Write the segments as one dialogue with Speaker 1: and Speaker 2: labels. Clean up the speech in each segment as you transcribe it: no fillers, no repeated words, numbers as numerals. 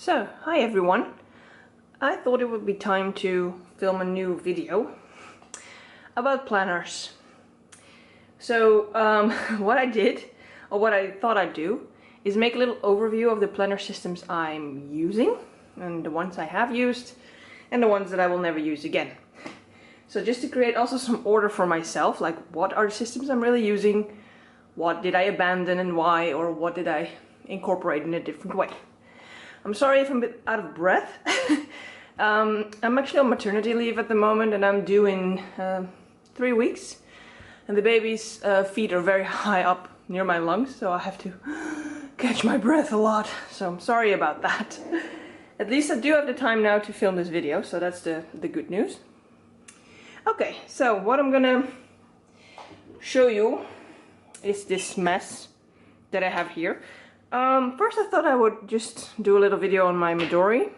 Speaker 1: So, hi everyone. I thought it would be time to film a new video about planners. So, what I did, or what I thought I'd do, is make a little overview of the planner systems I'm using, and the ones I have used, and the ones that I will never use again. So just to create also some order for myself, like what are the systems I'm really using, what did I abandon and why, or what did I incorporate in a different way. I'm sorry if I'm a bit out of breath. I'm actually on maternity leave at the moment, and I'm due in 3 weeks. And the baby's feet are very high up near my lungs, so I have to catch my breath a lot. So I'm sorry about that. At least I do have the time now to film this video, so that's the good news. Okay, so what I'm gonna show you is this mess that I have here. First I thought I would just do a little video on my Midori,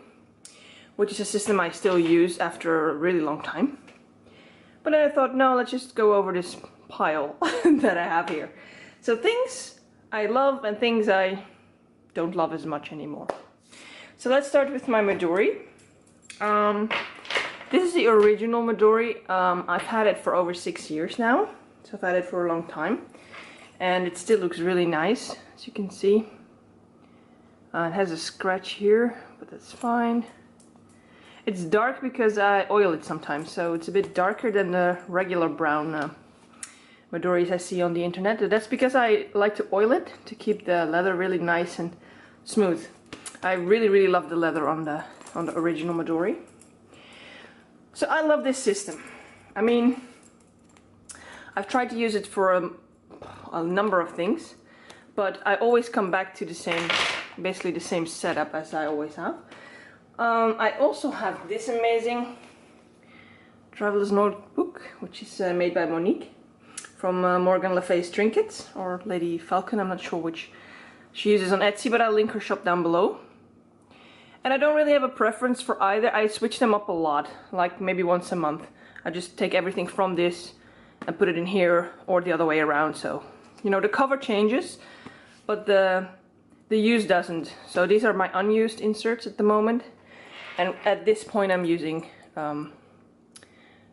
Speaker 1: which is a system I still use after a really long time. But then I thought, no, let's just go over this pile that I have here. So things I love and things I don't love as much anymore. So let's start with my Midori. This is the original Midori. I've had it for over 6 years now, so I've had it for a long time. And it still looks really nice, as you can see. It has a scratch here, but that's fine. It's dark because I oil it sometimes, so it's a bit darker than the regular brown Midoris I see on the internet. That's because I like to oil it to keep the leather really nice and smooth. I really love the leather on the original Midori. So I love this system. I mean, I've tried to use it for a number of things, but I always come back to the same, basically the same setup as I always have. I also have this amazing Traveler's Notebook, which is made by Monique from Morgan Le Fay's Trinkets, or Lady Falcon, I'm not sure which she uses on Etsy, but I'll link her shop down below. And I don't really have a preference for either. I switch them up a lot, like maybe once a month. I just take everything from this and put it in here, or the other way around. So, you know, the cover changes, but the use doesn't. So these are my unused inserts at the moment, and at this point I'm using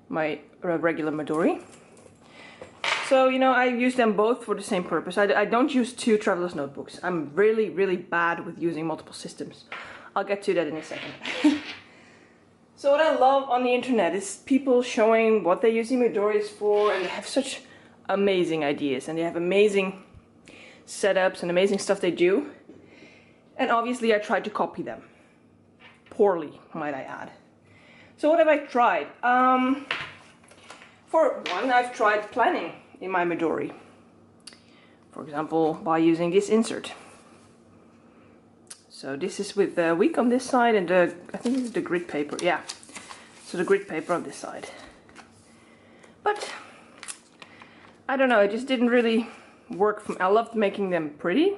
Speaker 1: my regular Midori. So, you know, I use them both for the same purpose. I don't use two Traveler's Notebooks. I'm really bad with using multiple systems. I'll get to that in a second. So what I love on the internet is people showing what they're using Midoris for, and they have such amazing ideas, and they have amazing setups and amazing stuff they do. And obviously I tried to copy them. Poorly, might I add. So what have I tried? For one, I've tried planning in my Midori. For example, by using this insert. So this is with the week on this side, and I think this is the grid paper, yeah. So the grid paper on this side. But I don't know, it just didn't really work for me. I loved making them pretty,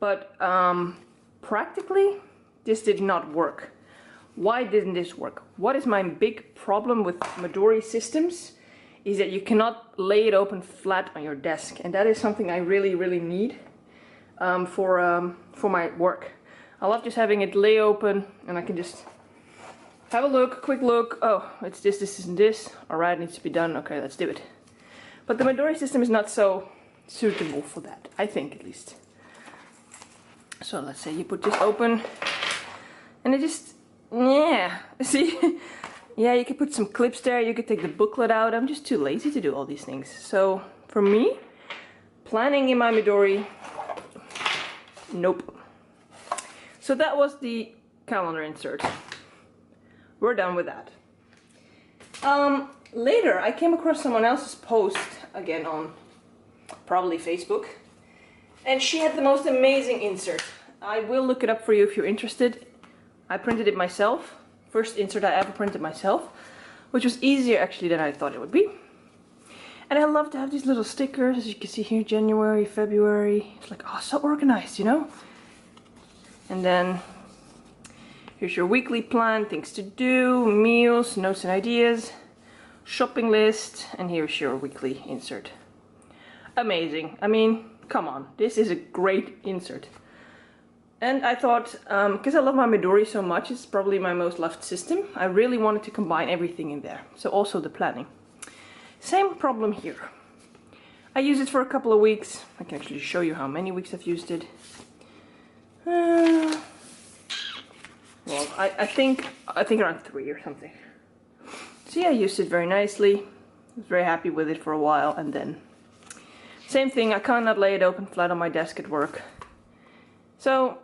Speaker 1: but practically this did not work. Why didn't this work? What is my big problem with Midori systems is that you cannot lay it open flat on your desk, and that is something I really need for my work. I love just having it lay open, and I can just have a look, quick look. Oh, it's this and this. Alright, it needs to be done. Okay, let's do it. But the Midori system is not so suitable for that, I think, at least. So let's say you put this open, and it just, yeah, see? Yeah, you could put some clips there, you could take the booklet out. I'm just too lazy to do all these things. So for me, planning in my Midori, nope. So that was the calendar insert. We're done with that. Later I came across someone else's post, again on probably Facebook, and she had the most amazing insert. I will look it up for you if you're interested. I printed it myself. First insert I ever printed myself, which was easier actually than I thought it would be. And I love to have these little stickers, as you can see here, January, February. It's like, oh, so organized, you know? And then here's your weekly plan, things to do, meals, notes and ideas, shopping list, and here's your weekly insert. Amazing. I mean, come on, this is a great insert. And I thought, because I love my Midori so much, it's probably my most loved system, I really wanted to combine everything in there. So also the planning. Same problem here. I use it for a couple of weeks. I can actually show you how many weeks I've used it. Well, I think around 3 or something. So yeah, I used it very nicely. I was very happy with it for a while, and then same thing, I cannot lay it open flat on my desk at work. So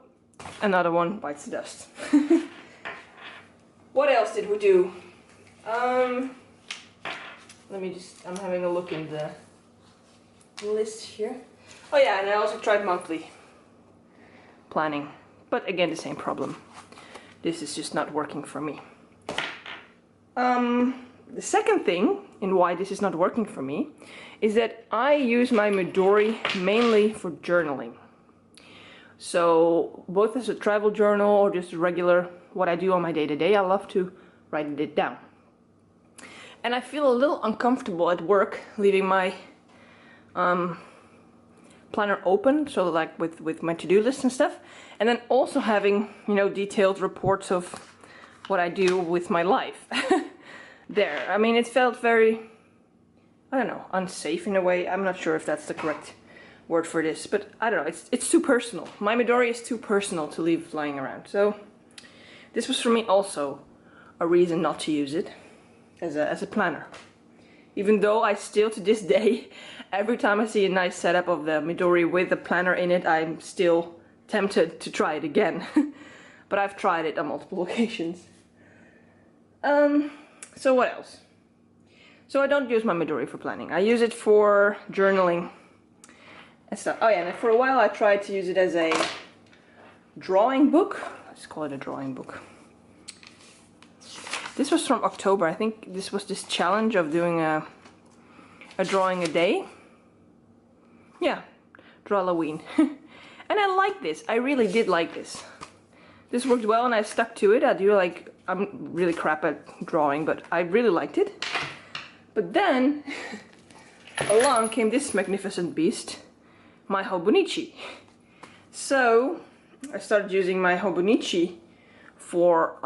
Speaker 1: another one bites the dust. What else did we do? Let me just, I'm having a look in the list here. Oh yeah, and I also tried monthly planning, but again the same problem. This is just not working for me. The second thing in why this is not working for me is that I use my Midori mainly for journaling. So both as a travel journal or just a regular what I do on my day-to-day, I love to write it down. And I feel a little uncomfortable at work leaving my planner open, so like with my to-do list and stuff, and then also having, you know, detailed reports of what I do with my life there. I mean, it felt very, I don't know, unsafe in a way. I'm not sure if that's the correct word for this, but I don't know, it's too personal. My Midori is too personal to leave lying around. So this was for me also a reason not to use it as a planner. Even though I still to this day, every time I see a nice setup of the Midori with the planner in it, I'm still tempted to try it again. But I've tried it on multiple occasions. So what else? So I don't use my Midori for planning. I use it for journaling and stuff. Oh yeah, and for a while I tried to use it as a drawing book. Let's call it a drawing book. This was from October. I think this was this challenge of doing a drawing a day. Yeah, Drawloween. And I like this. I really did like this. This worked well and I stuck to it. I'm really crap at drawing, but I really liked it. But then along came this magnificent beast, my Hobonichi. So I started using my Hobonichi for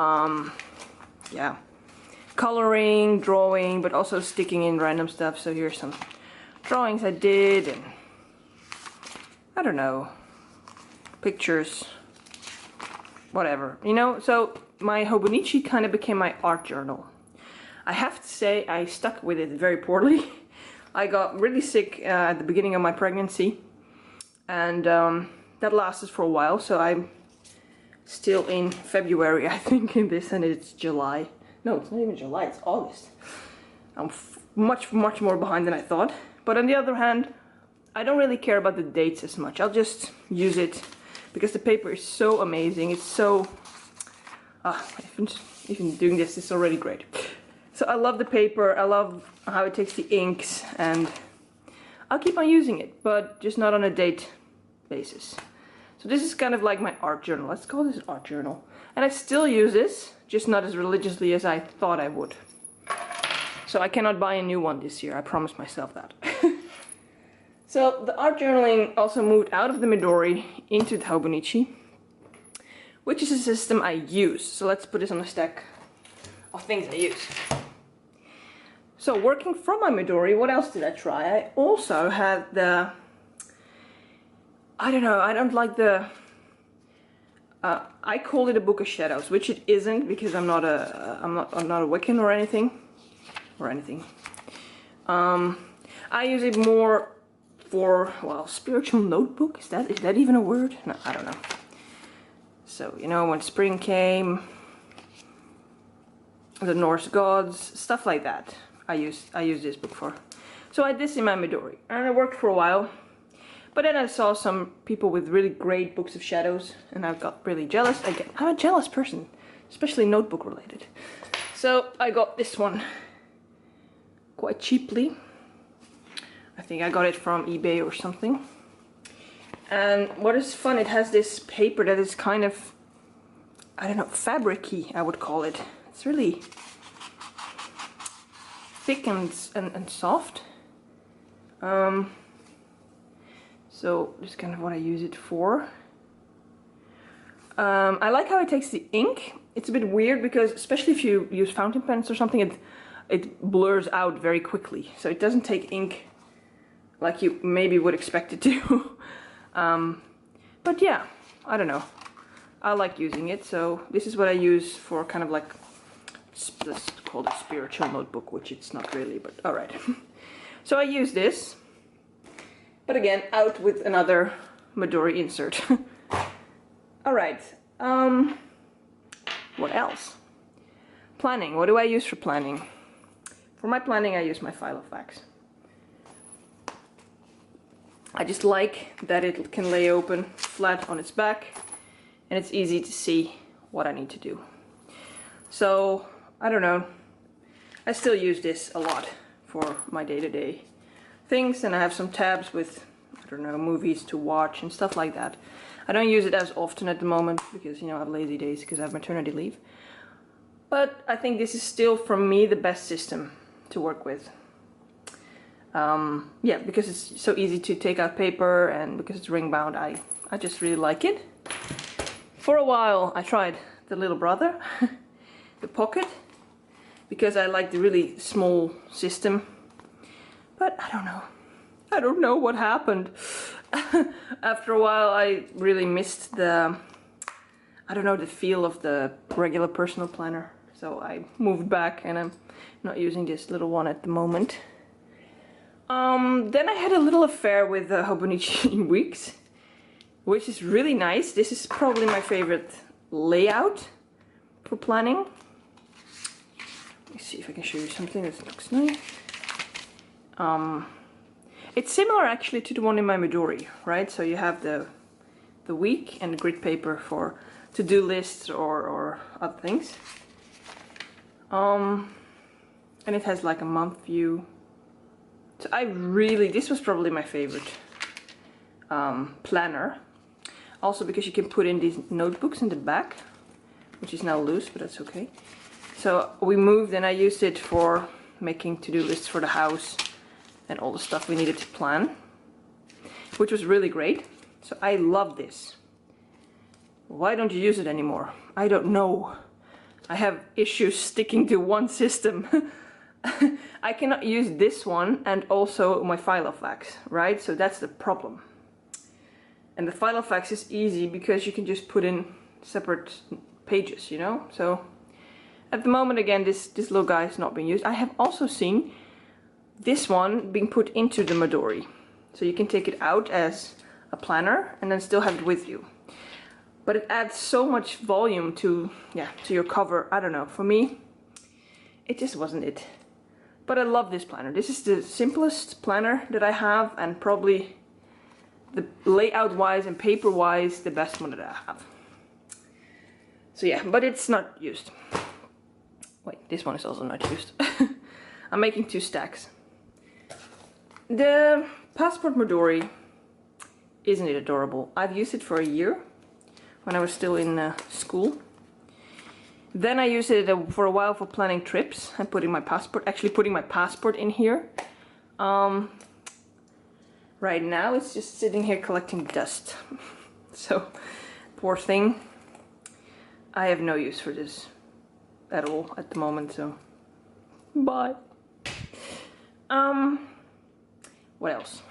Speaker 1: yeah, coloring, drawing, but also sticking in random stuff. So here's some drawings I did, and I don't know, pictures, whatever, you know. So my Hobonichi kind of became my art journal. I have to say I stuck with it very poorly. I got really sick at the beginning of my pregnancy, and that lasted for a while. So I'm still in February, I think, in this, and it's July. No, it's not even July, it's August. I'm much more behind than I thought. But on the other hand, I don't really care about the dates as much. I'll just use it because the paper is so amazing. It's so... even doing this is already great. So I love the paper, I love how it takes the inks, and I'll keep on using it, but just not on a date basis. So this is kind of like my art journal. Let's call this an art journal. And I still use this, just not as religiously as I thought I would. So I cannot buy a new one this year, I promised myself that. So the art journaling also moved out of the Midori into the Hobonichi, which is a system I use. So let's put this on a stack of things I use. So working from my Midori, what else did I try? I also had the... I don't know, I don't like the... I call it a Book of Shadows, which it isn't because I'm not a Wiccan or anything. I use it more for, well, spiritual notebook. Is that even a word? No, I don't know. So, you know, when spring came, the Norse gods, stuff like that. I use this book for. So I had this in my Midori, and it worked for a while. But then I saw some people with really great books of shadows, and I got really jealous. Again, I'm a jealous person, especially notebook related. So I got this one quite cheaply. I think I got it from eBay or something. And what is fun, it has this paper that is kind of, I don't know, fabric-y, I would call it. It's really thick and soft. So this is kind of what I use it for. I like how it takes the ink. It's a bit weird because, especially if you use fountain pens or something, it blurs out very quickly. So it doesn't take ink like you maybe would expect it to. But yeah, I don't know. I like using it, so this is what I use for kind of like, let's call it a spiritual notebook, which it's not really, but alright. So I use this, but again, out with another Midori insert. Alright, what else? Planning. What do I use for planning? For my planning, I use my Filofax. I just like that it can lay open flat on its back, and it's easy to see what I need to do. So, I don't know, I still use this a lot for my day-to-day things, and I have some tabs with, I don't know, movies to watch and stuff like that. I don't use it as often at the moment because, you know, I have lazy days because I have maternity leave. But I think this is still, for me, the best system to work with. Yeah, because it's so easy to take out paper, and because it's ring bound, I just really like it. For a while I tried the little brother, the Pocket, because I like the really small system, but I don't know what happened. After a while I really missed the, I don't know, the feel of the regular personal planner, so I moved back and I'm not using this little one at the moment. Then I had a little affair with the Hobonichi Weeks, which is really nice. This is probably my favorite layout for planning. Let me see if I can show you something that looks nice. It's similar actually to the one in my Midori, right? So you have the week and the grid paper for to-do lists or other things. And it has like a month view. So this was probably my favorite planner. Also because you can put in these notebooks in the back, which is now loose, but that's okay. So we moved and I used it for making to-do lists for the house and all the stuff we needed to plan, which was really great. So I love this. Why don't you use it anymore? I don't know. I have issues sticking to one system. I cannot use this one and also my Filofax, right? So that's the problem. And the Filofax is easy because you can just put in separate pages, you know? So at the moment, again, this little guy is not being used. I have also seen this one being put into the Midori. So you can take it out as a planner and then still have it with you. But it adds so much volume to your cover. I don't know, for me, it just wasn't it. But I love this planner. This is the simplest planner that I have, and probably the layout wise and paper wise the best one that I have. So yeah, but it's not used. Wait, this one is also not used. I'm making 2 stacks. The Passport Midori, isn't it adorable? I've used it for a year when I was still in school. Then I used it for a while for planning trips and putting my passport in here. Right now it's just sitting here collecting dust. So, poor thing. I have no use for this at all at the moment, so bye. What else?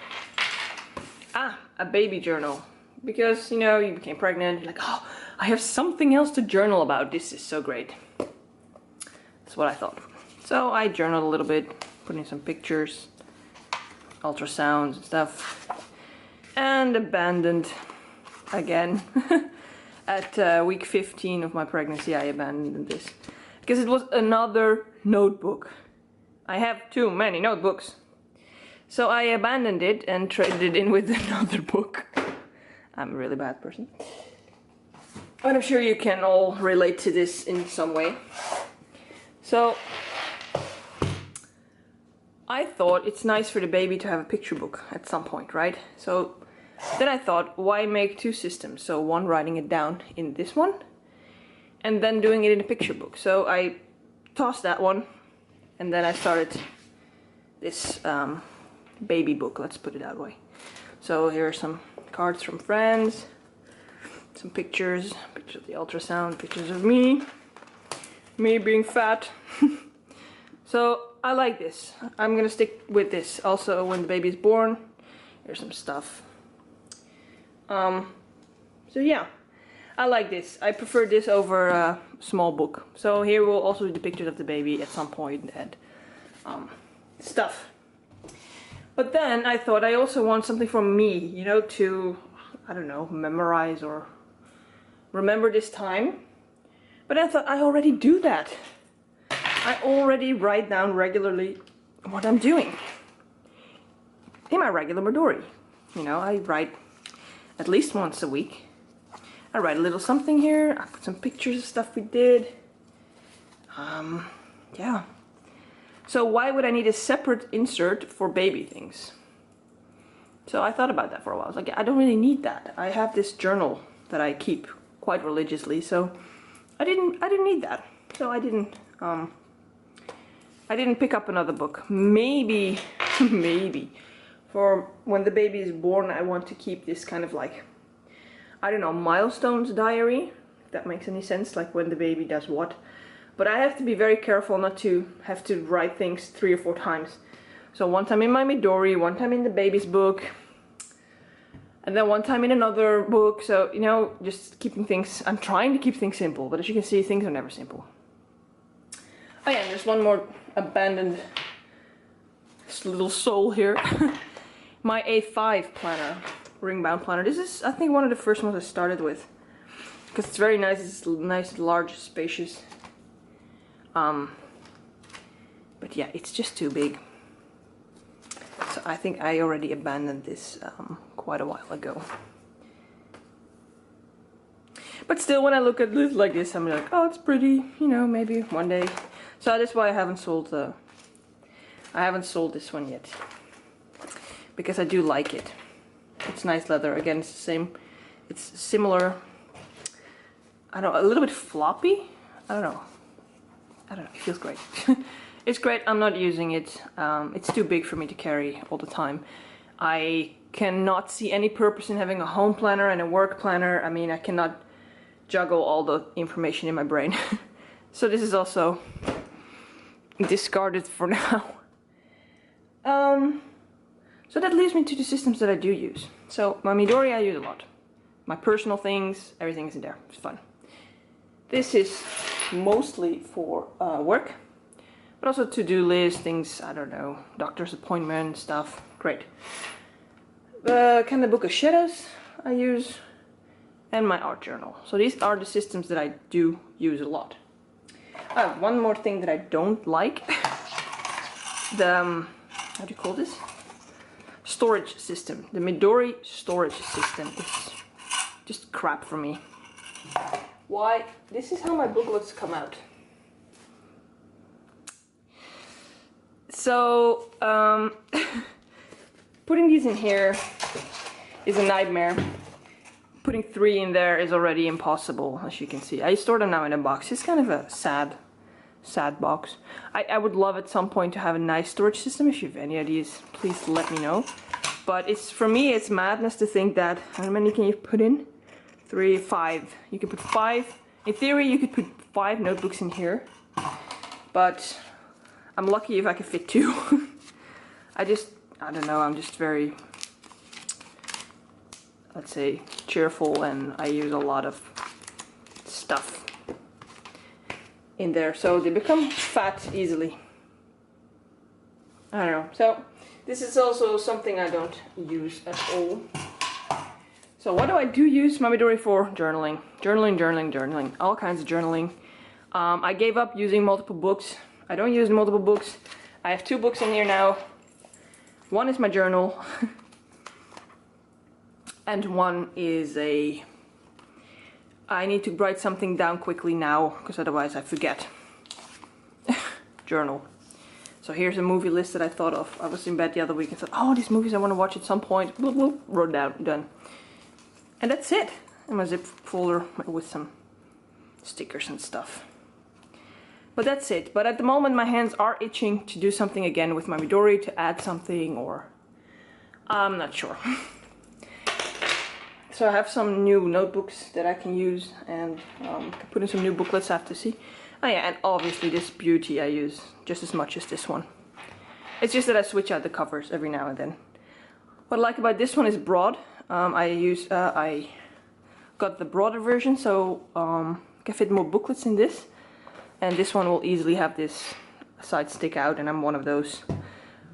Speaker 1: A baby journal. Because, you know, you became pregnant, you're like, oh, I have something else to journal about. This is so great. That's what I thought. So I journaled a little bit, put in some pictures, ultrasounds and stuff, and abandoned again. At week 15 of my pregnancy, I abandoned this because it was another notebook. I have too many notebooks. So I abandoned it and traded it in with another book. I'm a really bad person. But I'm sure you can all relate to this in some way. So I thought it's nice for the baby to have a picture book at some point, right? So then I thought, why make 2 systems? So one writing it down in this one, and then doing it in a picture book. So I tossed that one, and then I started this baby book, let's put it that way. So here are some cards from friends, some pictures of the ultrasound, pictures of me being fat. So I like this. I'm gonna stick with this. Also, when the baby's born, here's some stuff. So yeah, I like this. I prefer this over a small book. So here will also be the pictures of the baby at some point and stuff. But then I thought I also want something from me, you know, to, I don't know, memorize or remember this time. But I thought I already do that. I already write down regularly what I'm doing in my regular Midori. You know, I write at least once a week. I write a little something here. I put some pictures of stuff we did. Yeah. So why would I need a separate insert for baby things? So I thought about that for a while. I was like, I don't really need that. I have this journal that I keep quite religiously, so I didn't need that. So I didn't pick up another book. Maybe for when the baby is born, I want to keep this kind of like, I don't know, milestones diary, if that makes any sense, like when the baby does what. But I have to be very careful not to have to write things 3 or 4 times. So one time in my Midori, one time in the baby's book, and then one time in another book. So, you know, just keeping things, I'm trying to keep things simple, but as you can see, things are never simple. Oh yeah, and there's one more abandoned little soul here. My A5 planner, ring-bound planner. This is, I think, one of the first ones I started with. Because it's very nice, it's nice, large, spacious. But yeah, it's just too big. So I think I already abandoned this quite a while ago. But still, when I look at it like this, I'm like, oh, it's pretty, you know, maybe one day. So that's why I haven't sold this one yet. Because I do like it. It's nice leather. Again, it's the same, it's similar, I don't know, a little bit floppy. I don't know, it feels great. It's great. I'm not using it. It's too big for me to carry all the time. I cannot see any purpose in having a home planner and a work planner. I mean, I cannot juggle all the information in my brain. So this is also discarded for now. So that leads me to the systems that I do use. So my Midori I use a lot. My personal things, everything is in there. It's fun. This is mostly for work, but also to-do list, things, I don't know, doctor's appointment stuff. Great. The kind of book of shadows I use, and my art journal. So these are the systems that I do use a lot. One more thing that I don't like. The, how do you call this? Storage system. The Midori storage system is just crap for me. Why? This is how my booklets come out. So, putting these in here is a nightmare. Putting 3 in there is already impossible, as you can see. I store them now in a box. It's kind of a sad box. I would love at some point to have a nice storage system. If you have any ideas, please let me know. But it's, for me, it's madness to think that, how many can you put in? 3, 5. You can put 5. In theory, you could put 5 notebooks in here. But I'm lucky if I can fit 2. I don't know, I'm just very, let's say, cheerful, and I use a lot of stuff in there, so they become fat easily. I don't know. So this is also something I don't use at all. So what do I do use my Midori for? Journaling. Journaling. All kinds of journaling. I gave up using multiple books. I don't use multiple books. I have 2 books in here now. One is my journal. And one is a... I need to write something down quickly now, because otherwise I forget. Journal. So here's a movie list that I thought of. I was in bed the other week and thought, oh, these movies I want to watch at some point. Bloop, bloop, wrote down, done. And that's it. And my zip folder with some stickers and stuff. But that's it. But at the moment my hands are itching to do something again with my Midori, to add something, or... I'm not sure. So I have some new notebooks that I can use, and put in some new booklets I have to see. Oh yeah, and obviously this beauty I use just as much as this one. It's just that I switch out the covers every now and then. What I like about this one is broad. I got the broader version, so I can fit more booklets in this. And this one will easily have this side stick out, and I'm one of those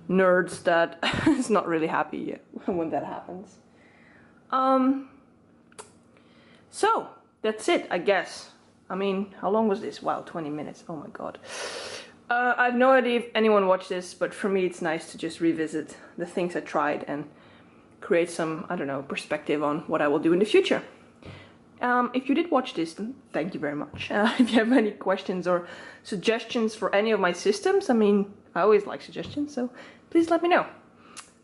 Speaker 1: nerds that is not really happy when that happens. So that's it, I guess. I mean, how long was this? Wow, 20 minutes. Oh my god. I have no idea if anyone watched this, but for me it's nice to just revisit the things I tried and create some, I don't know, perspective on what I will do in the future. If you did watch this, then thank you very much. If you have any questions or suggestions for any of my systems, I mean, I always like suggestions, so please let me know.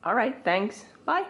Speaker 1: Alright, thanks. Bye.